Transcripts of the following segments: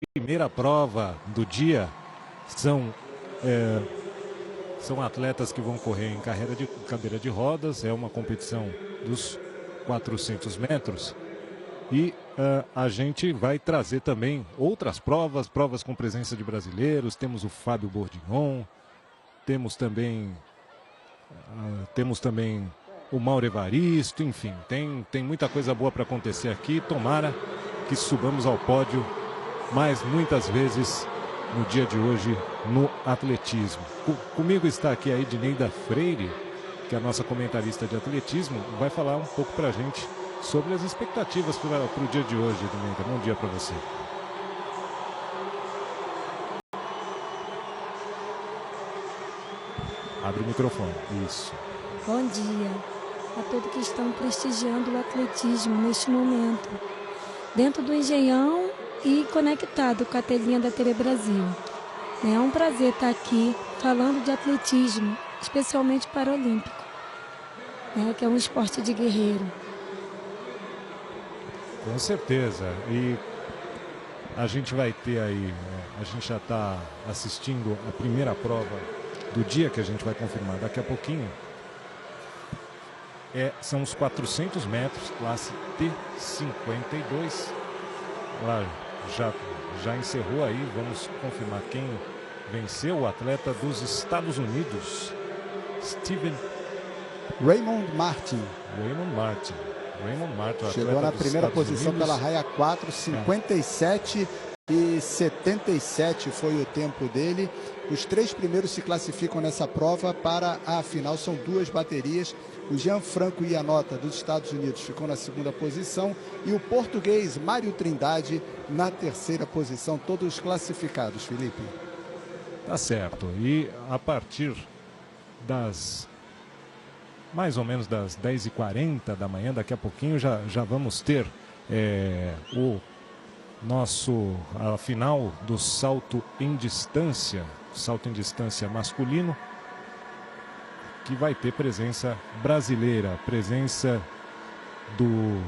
primeira prova do dia são, são atletas que vão correr em cadeira de rodas. É uma competição dos 400 metros. E a gente vai trazer também outras provas com presença de brasileiros. Temos o Fábio Bordignon, temos também o Mauro Evaristo, enfim, tem muita coisa boa para acontecer aqui. Tomara que subamos ao pódio mais muitas vezes no dia de hoje no atletismo. Comigo está aqui a Edneida Freire, que é a nossa comentarista de atletismo, vai falar um pouco para a gente sobre as expectativas para o dia de hoje. Edneida, bom dia para você. Abre o microfone, isso. Bom dia a todos que estão prestigiando o atletismo neste momento, dentro do Engenhão e conectado com a telinha da TV Brasil. É um prazer estar aqui falando de atletismo, especialmente paralímpico, que é um esporte de guerreiro. Com certeza. E a gente vai ter aí, a gente já está assistindo a primeira prova do dia, que a gente vai confirmar daqui a pouquinho. São os 400 metros, classe T52. Lá já encerrou aí, vamos confirmar quem venceu. O atleta dos Estados Unidos, Raymond Martin. Chegou na primeira posição pela raia 4, 57 e 77 foi o tempo dele. Os 3 primeiros se classificam nessa prova para a final, são 2 baterias. O Gianfranco Iannota, dos Estados Unidos, ficou na segunda posição e o português Mário Trindade na terceira posição, todos classificados, Felipe. Tá certo. E a partir das mais ou menos das 10h40 da manhã, daqui a pouquinho já vamos ter a final do salto em distância masculino, que vai ter presença brasileira, presença do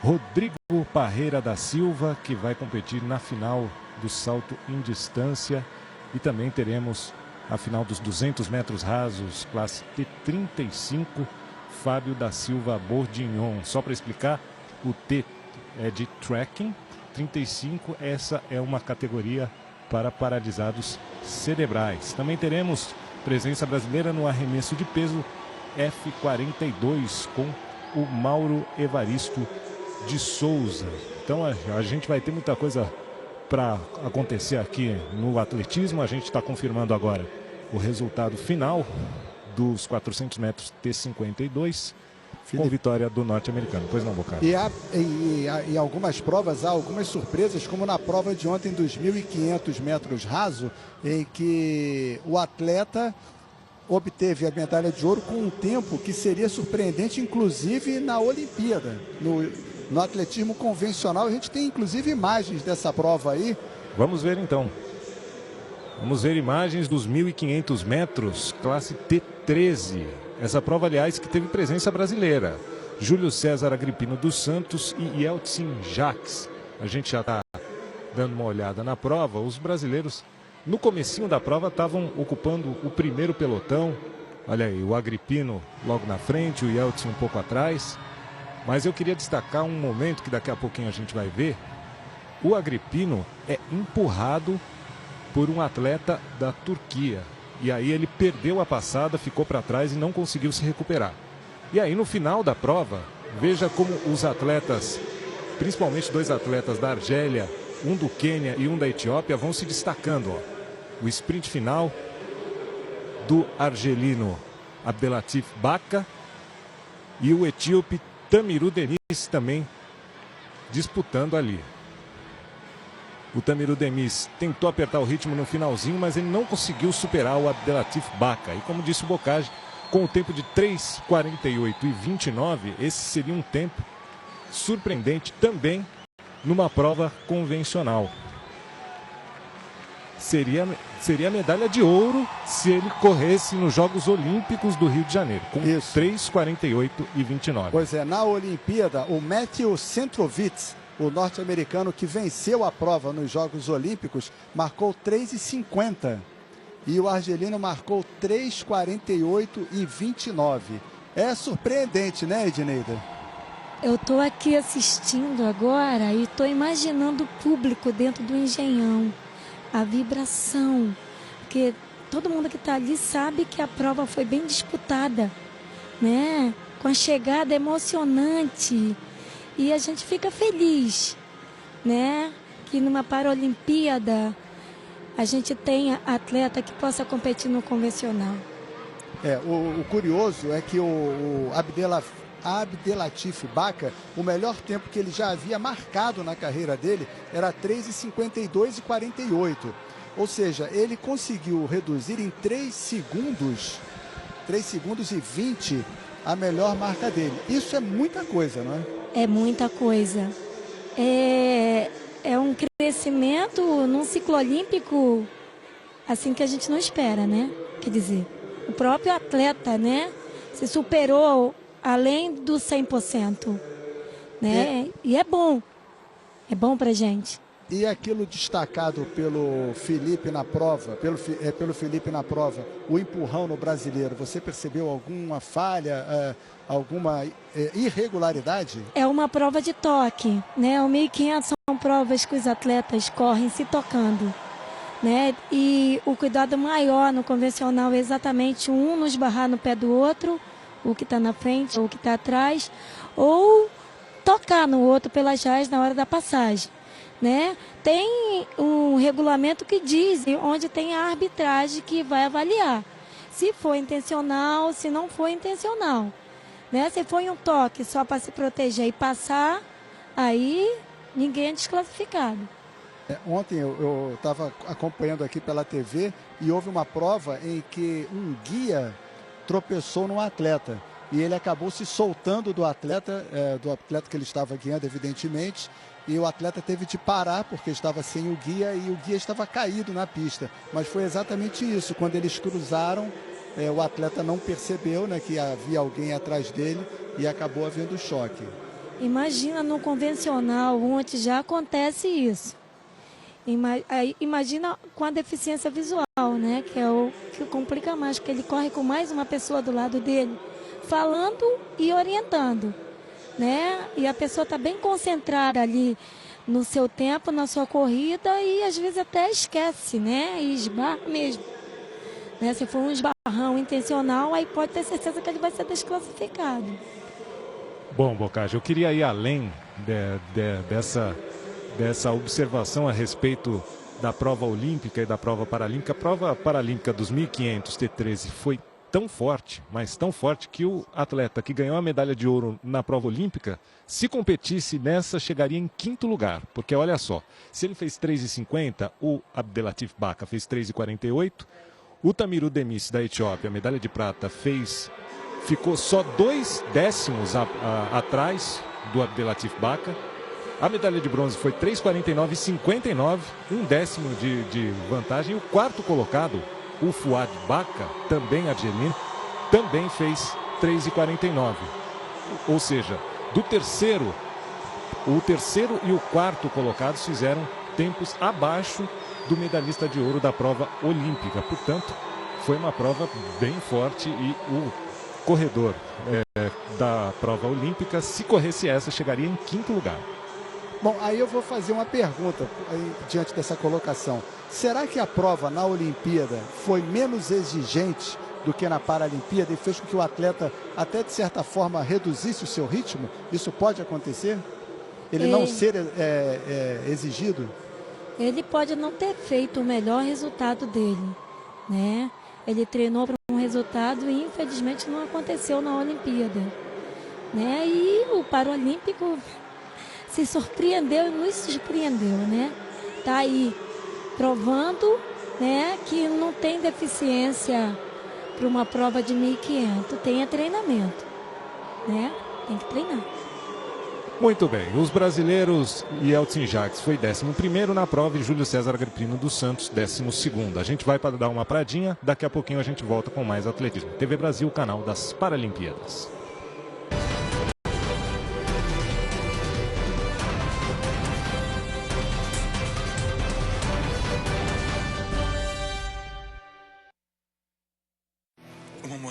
Rodrigo Parreira da Silva, que vai competir na final do salto em distância, e também teremos a final dos 200 metros rasos, classe T35, Fábio da Silva Bordignon. Só para explicar, o T é de trekking, 35, essa é uma categoria para paralisados cerebrais. Também teremos presença brasileira no arremesso de peso F42 com o Mauro Evaristo de Souza. Então a gente vai ter muita coisa para acontecer aqui no atletismo. A gente está confirmando agora o resultado final dos 400 metros T52, com vitória do norte-americano. Pois não, Bocardi? E algumas provas, há algumas surpresas, como na prova de ontem dos 1.500 metros raso, em que o atleta obteve a medalha de ouro com um tempo que seria surpreendente, inclusive na Olimpíada. No atletismo convencional, a gente tem inclusive imagens dessa prova aí. Vamos ver então. Vamos ver imagens dos 1.500 metros, classe T13. Essa prova, aliás, que teve presença brasileira. Júlio César Agripino dos Santos e Yeltsin Jacques. A gente já está dando uma olhada na prova. Os brasileiros, no comecinho da prova, estavam ocupando o primeiro pelotão. Olha aí, o Agripino logo na frente, o Yeltsin um pouco atrás. Mas eu queria destacar um momento que daqui a pouquinho a gente vai ver. O Agripino é empurrado por um atleta da Turquia. E aí ele perdeu a passada, ficou para trás e não conseguiu se recuperar. E aí no final da prova, veja como os atletas, principalmente 2 atletas da Argélia, um do Quênia e um da Etiópia, vão se destacando. O sprint final do argelino Abdelatif Baka e o etíope Tamiru Denis também disputando ali. O Tamiru Denis tentou apertar o ritmo no finalzinho, mas ele não conseguiu superar o Abdelatif Baka. E como disse o Bocage, com o tempo de 3:48 e 29, esse seria um tempo surpreendente também numa prova convencional. Seria medalha de ouro se ele corresse nos Jogos Olímpicos do Rio de Janeiro, com 3:48 e 29. Pois é, na Olimpíada, o Matthew Centrovitz, O norte-americano que venceu a prova nos Jogos Olímpicos marcou 3,50 e o argelino marcou 3,48 e 29. É surpreendente, né, Edneida? Eu estou aqui assistindo agora e estou imaginando o público dentro do Engenhão, a vibração, porque todo mundo que está ali sabe que a prova foi bem disputada, né? Com a chegada emocionante, e a gente fica feliz, né? Que numa Paralimpíada a gente tenha atleta que possa competir no convencional. O curioso é que o Abdelatif Baca, o melhor tempo que ele já havia marcado na carreira dele era 3,52 e 48. Ou seja, ele conseguiu reduzir em 3 segundos e 20 a melhor marca dele. Isso é muita coisa, não é? É muita coisa. É um crescimento num ciclo olímpico assim que a gente não espera, né? Quer dizer, o próprio atleta, né, se superou além do 100%, né? E é bom pra gente. E aquilo destacado pelo Felipe na prova, pelo Felipe na prova, o empurrão no brasileiro, você percebeu alguma falha, alguma irregularidade? É uma prova de toque, né? O 1.500 são provas que os atletas correm se tocando, né? E o cuidado maior no convencional é exatamente um não esbarrar no pé do outro, o que está na frente ou o que está atrás, ou tocar no outro pelas raias na hora da passagem, né? Tem um regulamento que diz onde tem a arbitragem que vai avaliar se foi intencional, se não foi intencional, né? Se foi um toque só para se proteger e passar, aí ninguém é desclassificado. Ontem eu estava acompanhando aqui pela TV e houve uma prova em que um guia tropeçou num atleta e ele acabou se soltando do atleta que ele estava guiando, evidentemente, e o atleta teve de parar porque estava sem o guia e o guia estava caído na pista. Mas foi exatamente isso, quando eles cruzaram, o atleta não percebeu, né, que havia alguém atrás dele e acabou havendo choque. Imagina no convencional, onde já acontece isso. Imagina com a deficiência visual, né? Que é o que complica mais, porque ele corre com mais uma pessoa do lado dele, falando e orientando, né? E a pessoa está bem concentrada ali no seu tempo, na sua corrida, e às vezes até esquece, né? E esbarra mesmo, né? Se for um esbarrão intencional, aí pode ter certeza que ele vai ser desclassificado. Bom, Boccaccio, eu queria ir além dessa observação a respeito da prova olímpica e da prova paralímpica. A prova paralímpica dos 1.500 T13 foi tão forte, mas tão forte, que o atleta que ganhou a medalha de ouro na prova olímpica, se competisse nessa, chegaria em 5º lugar. Porque olha só, se ele fez 3,50, o Abdelatif Baca fez 3,48, o Tamiru Demis da Etiópia, a medalha de prata, ficou só 2 décimos atrás do Abdelatif Baca. A medalha de bronze foi 3,49,59, 1 décimo de vantagem. E o 4º colocado, o Fouad Baca, também argelino, também fez 3,49. Ou seja, o terceiro e o 4º colocados fizeram tempos abaixo do medalhista de ouro da prova olímpica. Portanto, foi uma prova bem forte e o corredor da prova olímpica, se corresse essa, chegaria em 5º lugar. Bom, aí eu vou fazer uma pergunta diante dessa colocação. Será que a prova na Olimpíada foi menos exigente do que na Paralimpíada e fez com que o atleta, até de certa forma, reduzisse o seu ritmo? Isso pode acontecer? Ele não ser exigido? Ele pode não ter feito o melhor resultado dele, né? Ele treinou para um resultado e infelizmente não aconteceu na Olimpíada, né? E o Paralímpico se surpreendeu e nos surpreendeu, né? Tá aí provando, né, que não tem deficiência para uma prova de 1.500, tem treinamento, né? Tem que treinar. Muito bem, os brasileiros, Yeltsin Jacques foi 11º na prova e Júlio César Agrippino dos Santos 12º. A gente vai para dar uma paradinha, daqui a pouquinho a gente volta com mais atletismo. TV Brasil, canal das Paralimpíadas.